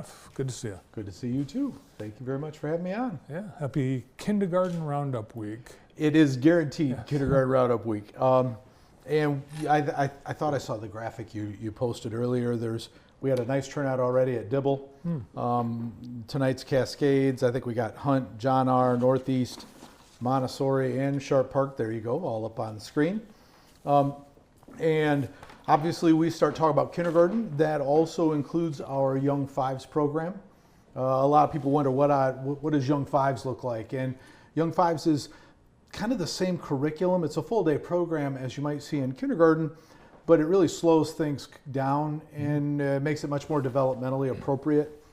Jeff, good to see you. Good to see you too. Thank you very much for having me on. Yeah, happy Kindergarten Roundup Week. It is guaranteed Yes. Kindergarten Roundup Week. And I thought I saw the graphic you posted earlier. We had a nice turnout already at Dibble. Tonight's Cascades. I think we got Hunt, John R., Northeast, Montessori, and Sharp Park. There you go, all up on the screen. And obviously we start talking about kindergarten. That also includes our Young Fives program. A lot of people wonder what does Young Fives look like? And Young Fives is kind of the same curriculum. It's a full day program as you might see in kindergarten, but it really slows things down and makes it much more developmentally appropriate.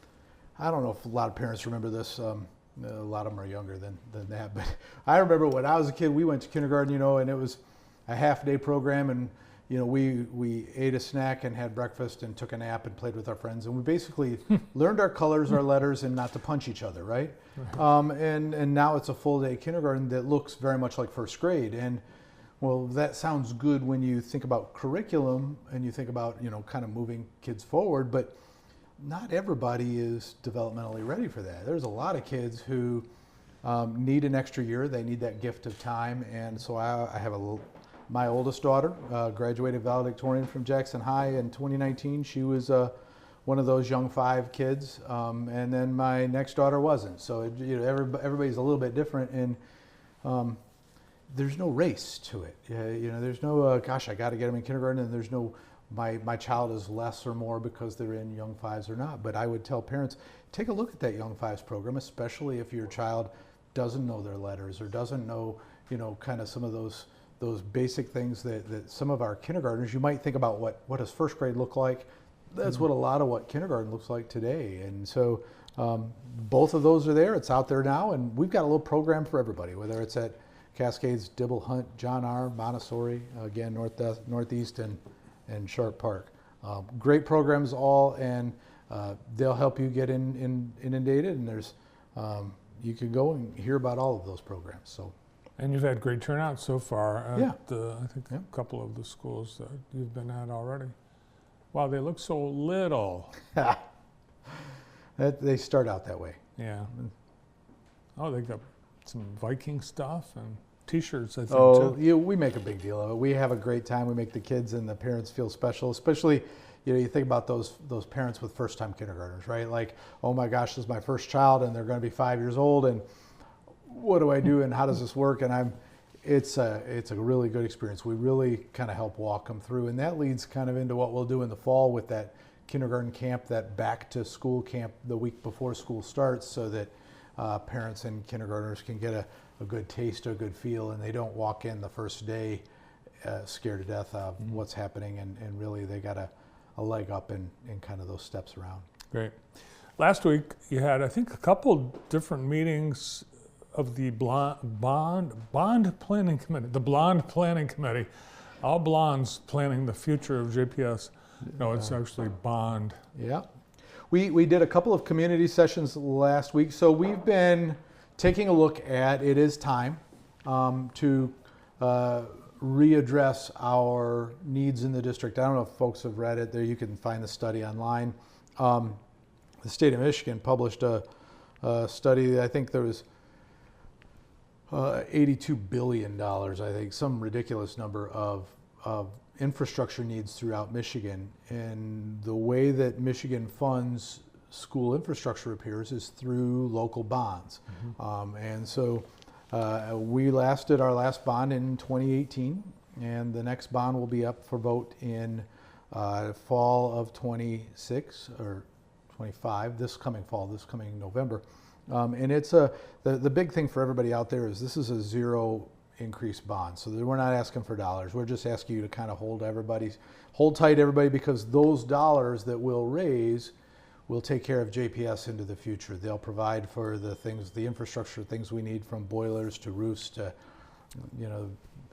I don't know if a lot of parents remember this. A lot of them are younger than that, but I remember when I was a kid, we went to kindergarten, and it was a half-day program, and we ate a snack and had breakfast and took a nap and played with our friends, and we basically learned our colors, our letters, and not to punch each other, right? And now it's a full-day kindergarten that looks very much like first grade, and well, that sounds good when you think about curriculum and you think about kind of moving kids forward, but not everybody is developmentally ready for that. There's a lot of kids who need an extra year. They need that gift of time, and so I have my oldest daughter graduated valedictorian from Jackson High in 2019. She was one of those Young Five kids, and then my next daughter wasn't. So everybody's a little bit different, and there's no race to it. There's no gosh, I got to get them in kindergarten, and there's no my child is less or more because they're in Young Fives or not. But I would tell parents, take a look at that Young Fives program, especially if your child doesn't know their letters or doesn't know kind of some of those basic things that some of our kindergartners, you might think about what does first grade look like. That's what a lot of what kindergarten looks like today. And so both of those are there. It's out there now, and we've got a little program for everybody, whether it's at Cascades, Dibble, Hunt, John R., Montessori, again, Northeast, and Sharp Park. Great programs all, and they'll help you get inundated, and there's you can go and hear about all of those programs. So. And you've had great turnout so far at I think Yeah. a couple of the schools that you've been at already. Wow, they look so little. They start out that way. Yeah. Oh, they got some Viking stuff and T-shirts, I think, too. We make a big deal of it. We have a great time. We make the kids and the parents feel special, especially, you think about those parents with first-time kindergartners, right? Like, oh my gosh, this is my first child, and they're going to be 5 years old, and what do I do, and how does this work? And it's a really good experience. We really kind of help walk them through, and that leads kind of into what we'll do in the fall with that kindergarten camp, that back-to-school camp the week before school starts, so that parents and kindergartners can get a good taste, a good feel, and they don't walk in the first day scared to death of what's happening, and really they got a leg up in kind of those steps around. Great. Last week you had, I think, a couple different meetings of the Bond Planning Committee, the Blonde Planning Committee, all blondes planning the future of JPS. No, it's actually Bond. Yeah. We did a couple of community sessions last week, so we've been taking a look at, it is time to readdress our needs in the district. I don't know if folks have read it. There you can find the study online. The state of Michigan published a study. I think there was $82 billion, I think, some ridiculous number of infrastructure needs throughout Michigan. And the way that Michigan funds school infrastructure repairs is through local bonds. And so we did our last bond in 2018, and the next bond will be up for vote in fall of 26 or 25, this coming November. And it's the big thing for everybody out there is this is a zero increase bond. So we're not asking for dollars. We're just asking you to kind of hold tight everybody, because those dollars that we'll raise will take care of JPS into the future. They'll provide for the infrastructure things we need, from boilers to roofs to,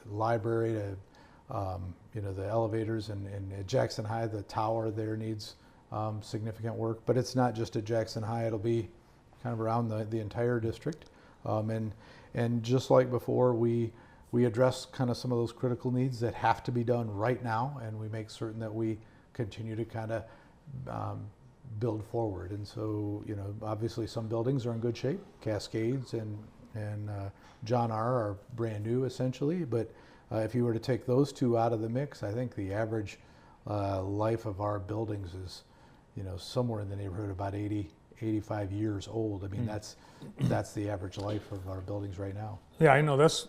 library to, the elevators, and at Jackson High, the tower there needs significant work. But it's not just at Jackson High. It'll be kind of around the entire district. And just like before, we address kind of some of those critical needs that have to be done right now, and we make certain that we continue to kind of build forward. And so, you know, obviously some buildings are in good shape. Cascades and John R. are brand new essentially, but if you were to take those two out of the mix, I think the average life of our buildings is, you know, somewhere in the neighborhood of about 80, 85 years old. I mean, that's the average life of our buildings right now. Yeah, I know that's.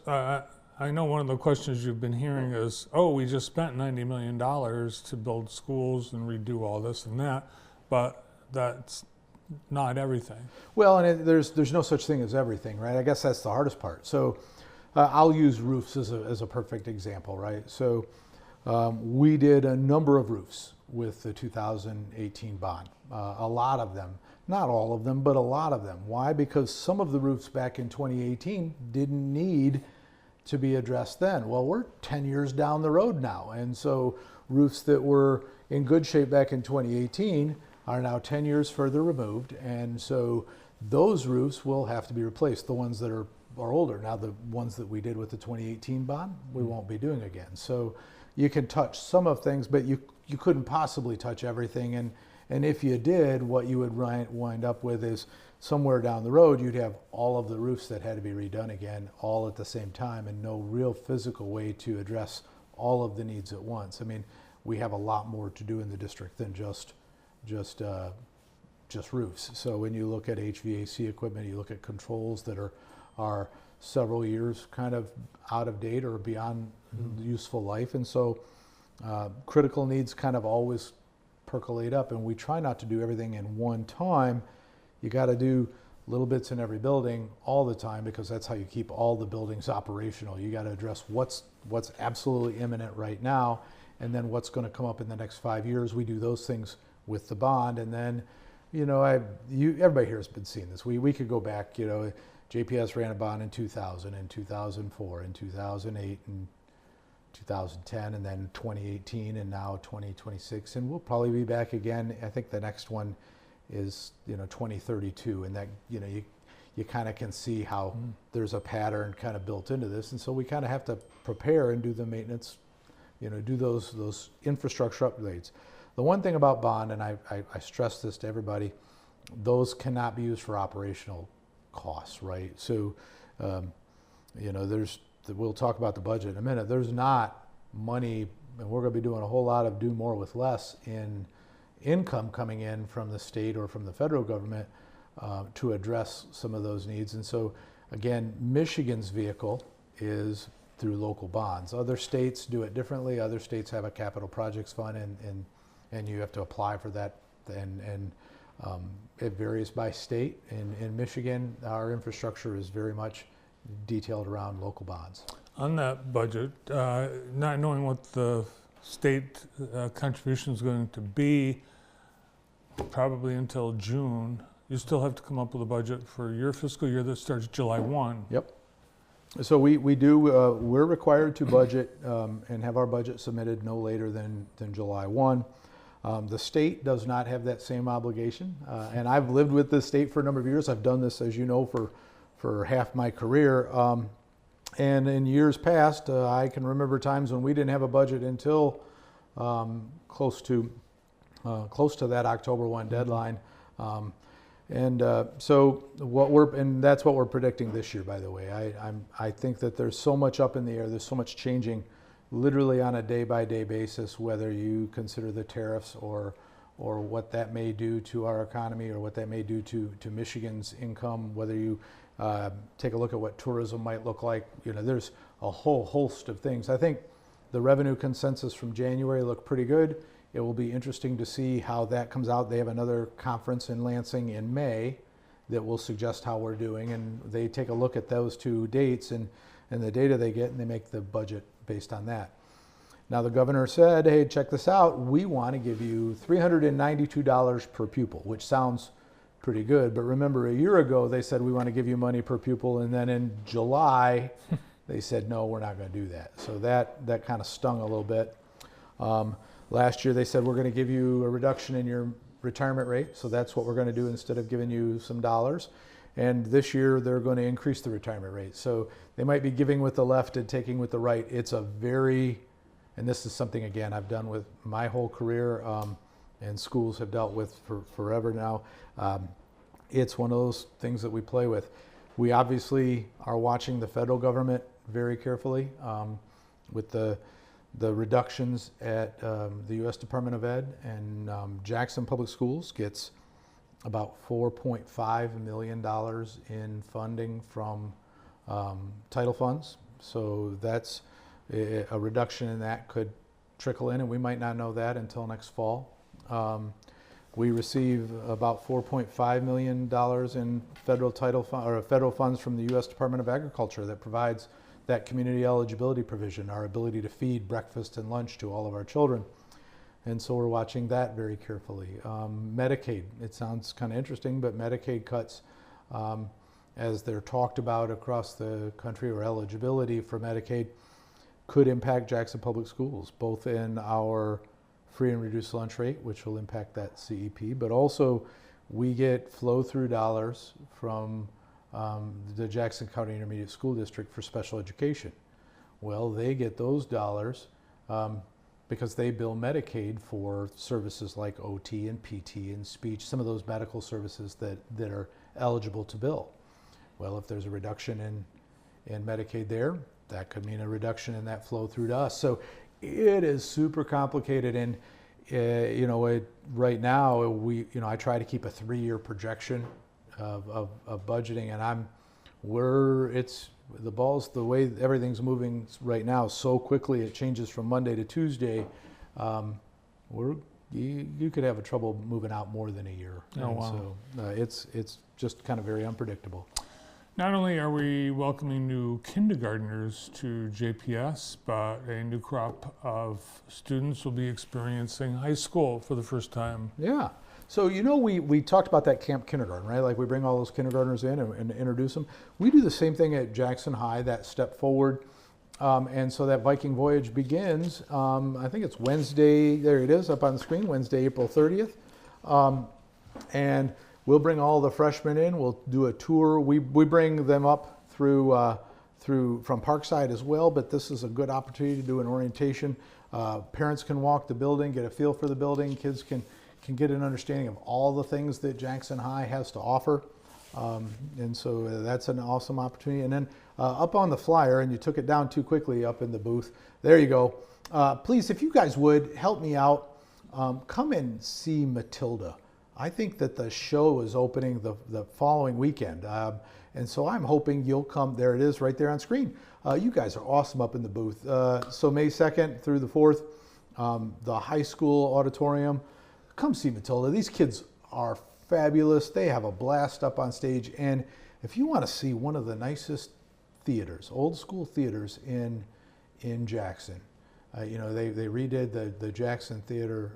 I know one of the questions you've been hearing is, "Oh, we just spent $90 million to build schools and redo all this and that," but that's not everything. Well, and there's no such thing as everything, right? I guess that's the hardest part. So I'll use roofs as a perfect example, right? So we did a number of roofs with the 2018 bond. A lot of them, not all of them, but a lot of them. Why? Because some of the roofs back in 2018 didn't need to be addressed then. Well, we're 10 years down the road now. And so roofs that were in good shape back in 2018 are now 10 years further removed. And so those roofs will have to be replaced, the ones that are older. Now, the ones that we did with the 2018 bond, we won't be doing again. So you can touch some of things, but you couldn't possibly touch everything. And if you did, what you would wind up with is somewhere down the road, you'd have all of the roofs that had to be redone again, all at the same time, and no real physical way to address all of the needs at once. I mean, we have a lot more to do in the district than just roofs. So when you look at HVAC equipment, you look at controls that are several years kind of out of date or beyond useful life. And so critical needs kind of always percolate up, and we try not to do everything in one time. You got to do little bits in every building all the time, because that's how you keep all the buildings operational. You got to address what's absolutely imminent right now, and then what's going to come up in the next 5 years. We do those things with the bond, and then, you know, everybody here has been seeing this. We could go back, you know, JPS ran a bond in 2000 and 2004 and 2008 and 2010 and then 2018 and now 2026, and we'll probably be back again. I think the next one is, you know, 2032, and that, you know, you kind of can see how there's a pattern kind of built into this, and so we kind of have to prepare and do the maintenance, you know, do those infrastructure upgrades. The one thing about bond, and I stress this to everybody, those cannot be used for operational costs, right? So, you know, we'll talk about the budget in a minute. There's not money, and we're going to be doing a whole lot of do more with less in income coming in from the state or from the federal government to address some of those needs. And so, again, Michigan's vehicle is through local bonds. Other states do it differently. Other states have a capital projects fund, and you have to apply for that, and it varies by state. In Michigan, our infrastructure is very much detailed around local bonds. On that budget, not knowing what the state contribution is going to be, probably until June, you still have to come up with a budget for your fiscal year that starts July 1. Yep. So we're required to budget and have our budget submitted no later than July 1. The state does not have that same obligation, and I've lived with the state for a number of years. I've done this, as you know, for half my career, and in years past, I can remember times when we didn't have a budget until close to that October 1 deadline, and that's what we're predicting this year. By the way, I think that there's so much up in the air. There's so much changing, literally on a day-by-day basis, whether you consider the tariffs or what that may do to our economy, or what that may do to Michigan's income, whether you take a look at what tourism might look like. You know, there's a whole host of things. I think the revenue consensus from January looked pretty good. It will be interesting to see how that comes out. They have another conference in Lansing in May that will suggest how we're doing, and they take a look at those two dates and the data they get, and they make the budget based on that. Now, the governor said, hey, check this out. We want to give you $392 per pupil, which sounds pretty good. But remember, a year ago, they said we want to give you money per pupil. And then in July, they said, no, we're not going to do that. So that kind of stung a little bit. Last year, they said, we're going to give you a reduction in your retirement rate. So that's what we're going to do instead of giving you some dollars. And this year, they're going to increase the retirement rate. So they might be giving with the left and taking with the right. It's a very, and this is something, again, I've done with my whole career. and schools have dealt with for forever now. It's one of those things that we play with. We obviously are watching the federal government very carefully with the reductions at the U.S. Department of Ed, and Jackson Public Schools gets about $4.5 million in funding from title funds. So that's a reduction in that could trickle in, and we might not know that until next fall. We receive about $4.5 million in federal funds from the U.S. Department of Agriculture that provides that community eligibility provision, our ability to feed breakfast and lunch to all of our children. And so we're watching that very carefully. Medicaid, it sounds kind of interesting, but Medicaid cuts, as they're talked about across the country, or eligibility for Medicaid, could impact Jackson Public Schools, both in our free and reduced lunch rate, which will impact that CEP, but also we get flow-through dollars from the Jackson County Intermediate School District for special education. Well, they get those dollars because they bill Medicaid for services like OT and PT and speech, some of those medical services that are eligible to bill. Well, if there's a reduction in Medicaid there, that could mean a reduction in that flow through to us. So it is super complicated, and right now I try to keep a 3-year projection of budgeting, and the way everything's moving right now so quickly, it changes from Monday to Tuesday. You could have trouble moving out more than a year. Oh, wow. So it's just kind of very unpredictable. Not only are we welcoming new kindergartners to JPS, but a new crop of students will be experiencing high school for the first time. Yeah. So, we talked about that camp kindergarten, right? Like we bring all those kindergartners in and introduce them. We do the same thing at Jackson High, that step forward. And so that Viking voyage begins, I think it's Wednesday, there it is up on the screen, Wednesday, April 30th. And we'll bring all the freshmen in. We'll do a tour. We bring them up through from Parkside as well, but this is a good opportunity to do an orientation. Parents can walk the building, get a feel for the building. Kids can get an understanding of all the things that Jackson High has to offer. And so that's an awesome opportunity. And then up on the flyer, and you took it down too quickly up in the booth, there you go. Please, if you guys would help me out, come and see Matilda. I think that the show is opening the following weekend. And so I'm hoping you'll come. There it is right there on screen. You guys are awesome up in the booth. So May 2nd through the 4th, the high school auditorium. Come see Matilda. These kids are fabulous. They have a blast up on stage. And if you want to see one of the nicest theaters, old school theaters in Jackson, they redid the Jackson Theater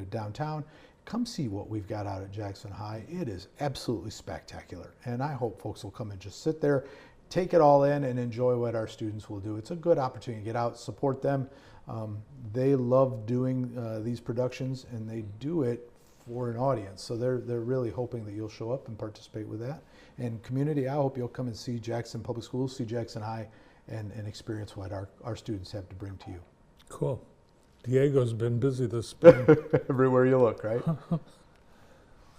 downtown. Come see what we've got out at Jackson High. It is absolutely spectacular. And I hope folks will come and just sit there, take it all in, and enjoy what our students will do. It's a good opportunity to get out, support them. They love doing these productions, and they do it for an audience. So they're really hoping that you'll show up and participate with that. And community, I hope you'll come and see Jackson Public Schools, see Jackson High, and experience what our students have to bring to you. Cool. Diego's been busy this spring. Everywhere you look, right?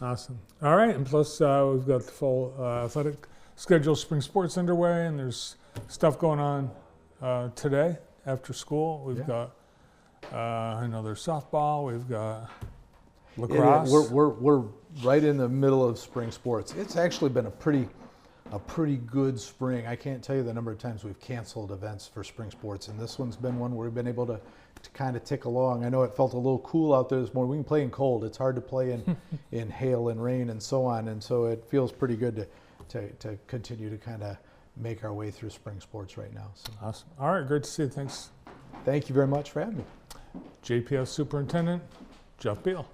Awesome. All right, and plus we've got the full athletic schedule, spring sports underway, and there's stuff going on today after school. We've got there's softball. We've got lacrosse. We're right in the middle of spring sports. It's actually been a pretty good spring. I can't tell you the number of times we've canceled events for spring sports, and this one's been one where we've been able to kind of tick along. I know it felt a little cool out there this morning. We can play in cold. It's hard to play in hail and rain and so on, and so it feels pretty good to continue to kind of make our way through spring sports right now. So. Awesome. All right, great to see you. Thanks. Thank you very much for having me. JPS Superintendent Jeff Beal.